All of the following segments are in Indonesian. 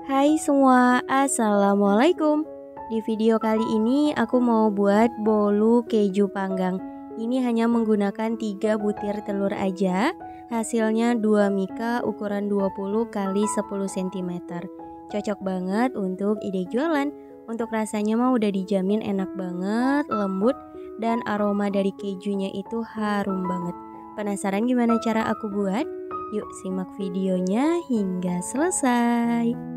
Hai semua, Assalamualaikum. Di video kali ini aku mau buat bolu keju panggang. Ini hanya menggunakan 3 butir telur aja. Hasilnya 2 mika ukuran 20 x 10 cm. Cocok banget untuk ide jualan. Untuk rasanya mah udah dijamin enak banget, lembut, dan aroma dari kejunya itu harum banget. Penasaran gimana cara aku buat? Yuk simak videonya hingga selesai.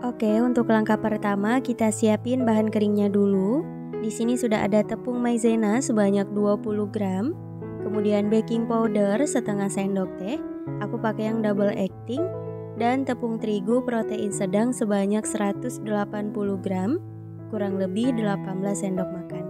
Oke, untuk langkah pertama kita siapin bahan keringnya dulu. Di sini sudah ada tepung maizena sebanyak 20 gram, kemudian baking powder setengah sendok teh. Aku pakai yang double acting, dan tepung terigu protein sedang sebanyak 180 gram, kurang lebih 18 sendok makan.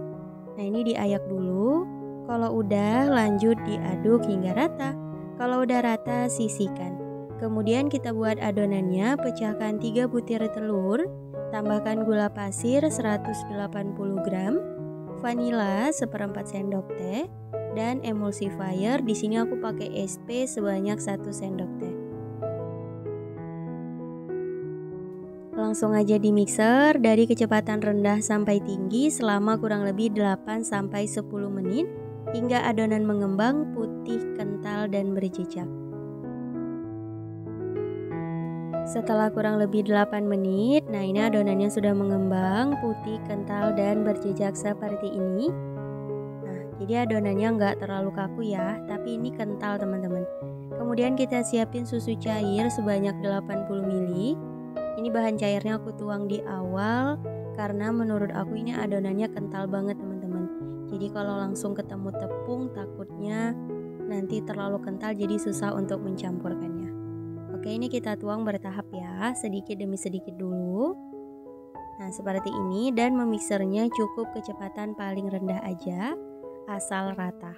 Nah, ini diayak dulu. Kalau udah, lanjut diaduk hingga rata. Kalau udah rata, sisihkan. Kemudian kita buat adonannya, pecahkan 3 butir telur, tambahkan gula pasir 180 gram, vanila seperempat sendok teh, dan emulsifier. Di sini aku pakai SP sebanyak 1 sendok teh. Langsung aja di mixer dari kecepatan rendah sampai tinggi selama kurang lebih 8-10 menit hingga adonan mengembang, putih, kental, dan berjejak. Setelah kurang lebih 8 menit, nah ini adonannya sudah mengembang, putih, kental, dan berjejak seperti ini. Nah, jadi adonannya nggak terlalu kaku ya, tapi ini kental teman-teman. Kemudian kita siapin susu cair sebanyak 80 ml. Ini bahan cairnya aku tuang di awal, karena menurut aku ini adonannya kental banget teman-teman. Jadi kalau langsung ketemu tepung, takutnya nanti terlalu kental jadi susah untuk mencampurkannya. Oke, ini kita tuang bertahap ya, sedikit demi sedikit dulu. Nah, seperti ini, dan memixernya cukup kecepatan paling rendah aja, asal rata.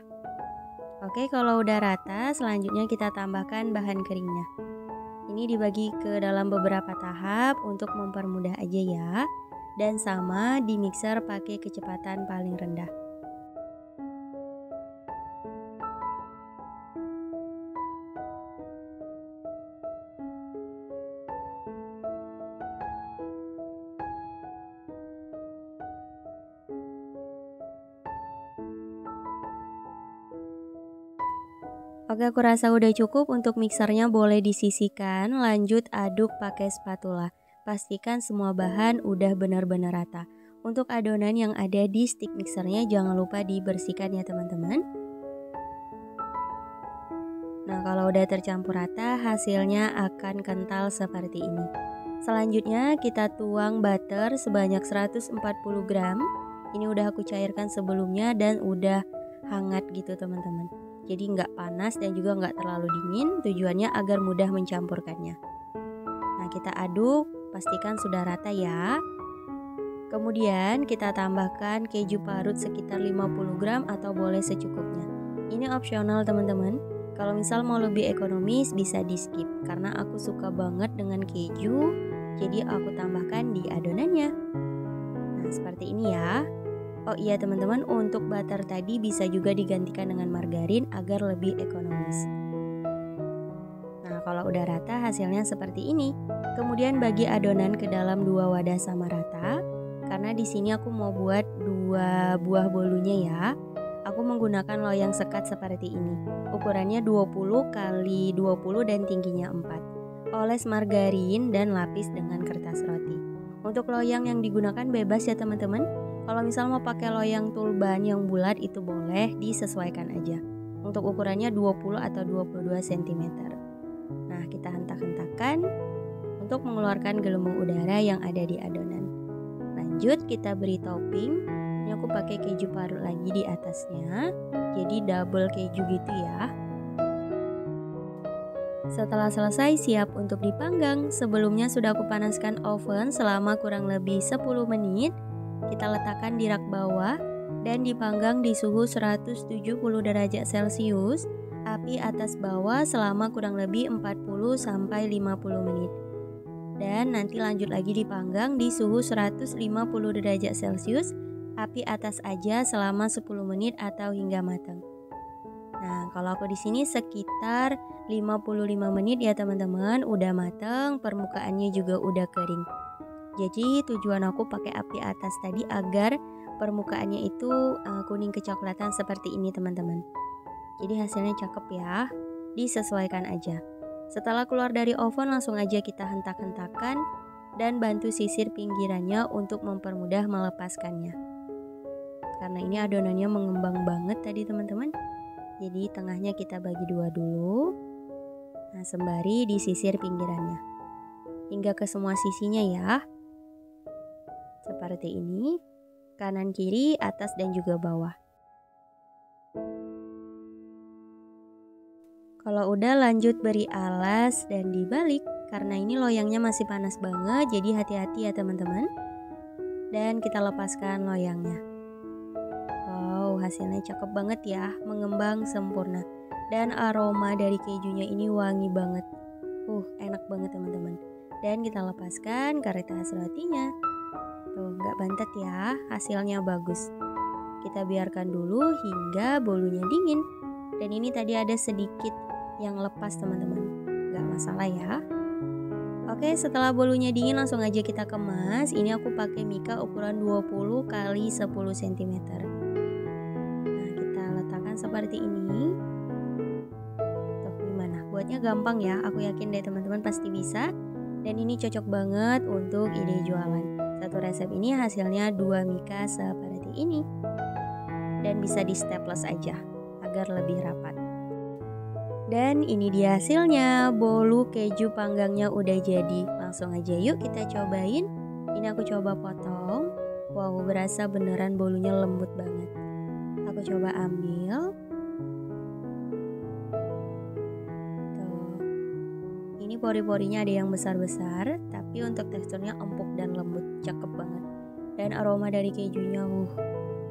Oke, kalau udah rata, selanjutnya kita tambahkan bahan keringnya. Ini dibagi ke dalam beberapa tahap untuk mempermudah aja ya. Dan sama, di mixer pakai kecepatan paling rendah. Oke, aku rasa udah cukup. Untuk mixernya boleh disisihkan, lanjut aduk pakai spatula. Pastikan semua bahan udah benar-benar rata. Untuk adonan yang ada di stick mixernya jangan lupa dibersihkan ya teman-teman. Nah, kalau udah tercampur rata, hasilnya akan kental seperti ini. Selanjutnya kita tuang butter sebanyak 140 gram. Ini udah aku cairkan sebelumnya dan udah hangat gitu teman-teman. Jadi nggak panas dan juga nggak terlalu dingin, tujuannya agar mudah mencampurkannya. Nah, kita aduk, pastikan sudah rata ya. Kemudian kita tambahkan keju parut sekitar 50 gram atau boleh secukupnya. Ini opsional teman-teman. Kalau misal mau lebih ekonomis bisa di skip, karena aku suka banget dengan keju, jadi aku tambahkan di adonannya. Nah, seperti ini ya. Oh iya teman-teman, untuk butter tadi bisa juga digantikan dengan margarin agar lebih ekonomis. Nah, kalau udah rata hasilnya seperti ini. Kemudian bagi adonan ke dalam 2 wadah sama rata. Karena di sini aku mau buat 2 buah bolunya ya. Aku menggunakan loyang sekat seperti ini. Ukurannya 20 x 20 dan tingginya 4. Oles margarin dan lapis dengan kertas roti. Untuk loyang yang digunakan bebas ya teman-teman. Kalau misal mau pakai loyang tulban yang bulat itu boleh, disesuaikan aja. Untuk ukurannya 20 atau 22 cm. Nah, kita hentak-hentakan untuk mengeluarkan gelembung udara yang ada di adonan. Lanjut kita beri topping. Ini aku pakai keju parut lagi di atasnya. Jadi double keju gitu ya. Setelah selesai siap untuk dipanggang. Sebelumnya sudah aku panaskan oven selama kurang lebih 10 menit. Kita letakkan di rak bawah dan dipanggang di suhu 170 derajat Celcius, api atas bawah selama kurang lebih 40-50 menit. Dan nanti lanjut lagi dipanggang di suhu 150 derajat Celcius, api atas aja selama 10 menit atau hingga matang. Nah, kalau aku di sini sekitar 55 menit ya teman-teman, udah mateng, permukaannya juga udah kering. Jadi tujuan aku pakai api atas tadi agar permukaannya itu kuning kecoklatan seperti ini teman-teman. Jadi hasilnya cakep ya, disesuaikan aja. Setelah keluar dari oven langsung aja kita hentak-hentakan dan bantu sisir pinggirannya untuk mempermudah melepaskannya. Karena ini adonannya mengembang banget tadi teman-teman. Jadi tengahnya kita bagi dua dulu. Nah, sembari disisir pinggirannya hingga ke semua sisinya ya. Seperti ini, kanan kiri, atas dan juga bawah. Kalau udah lanjut beri alas dan dibalik. Karena ini loyangnya masih panas banget, jadi hati-hati ya teman-teman. Dan kita lepaskan loyangnya. Wow, hasilnya cakep banget ya, mengembang sempurna. Dan aroma dari kejunya ini wangi banget. Enak banget teman-teman. Dan kita lepaskan kualitas rotinya. Tuh, nggak bantet ya, hasilnya bagus. Kita biarkan dulu hingga bolunya dingin. Dan ini tadi ada sedikit yang lepas teman-teman, nggak masalah ya. Oke, setelah bolunya dingin langsung aja kita kemas. Ini aku pakai mika ukuran 20 x 10 cm. Nah, kita letakkan seperti ini. Tuh, gimana? Buatnya gampang ya, aku yakin deh teman-teman pasti bisa. Dan ini cocok banget untuk ide jualan. Satu resep ini hasilnya 2 mika seperti ini. Dan bisa di staples aja agar lebih rapat. Dan ini dia hasilnya, bolu keju panggangnya udah jadi. Langsung aja yuk kita cobain. Ini aku coba potong. Wow, berasa beneran bolunya lembut banget. Aku coba ambil. Tuh. Ini pori-porinya ada yang besar-besar, tapi untuk teksturnya empuk dan lembut, cakep banget. Dan aroma dari kejunya,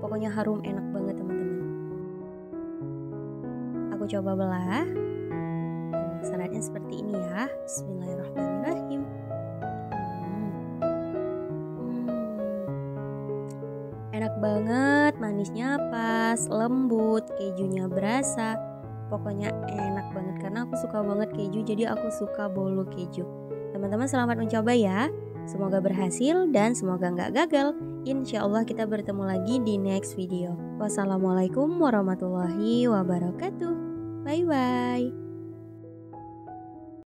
pokoknya harum, enak banget teman-teman. Aku coba belah. Syaratnya seperti ini ya. Bismillahirrahmanirrahim. Enak banget, manisnya pas, lembut, kejunya berasa. Pokoknya enak banget karena aku suka banget keju, jadi aku suka bolu keju. Teman-teman selamat mencoba ya. Semoga berhasil dan semoga nggak gagal. Insya Allah kita bertemu lagi di next video. Wassalamualaikum warahmatullahi wabarakatuh. Bye bye.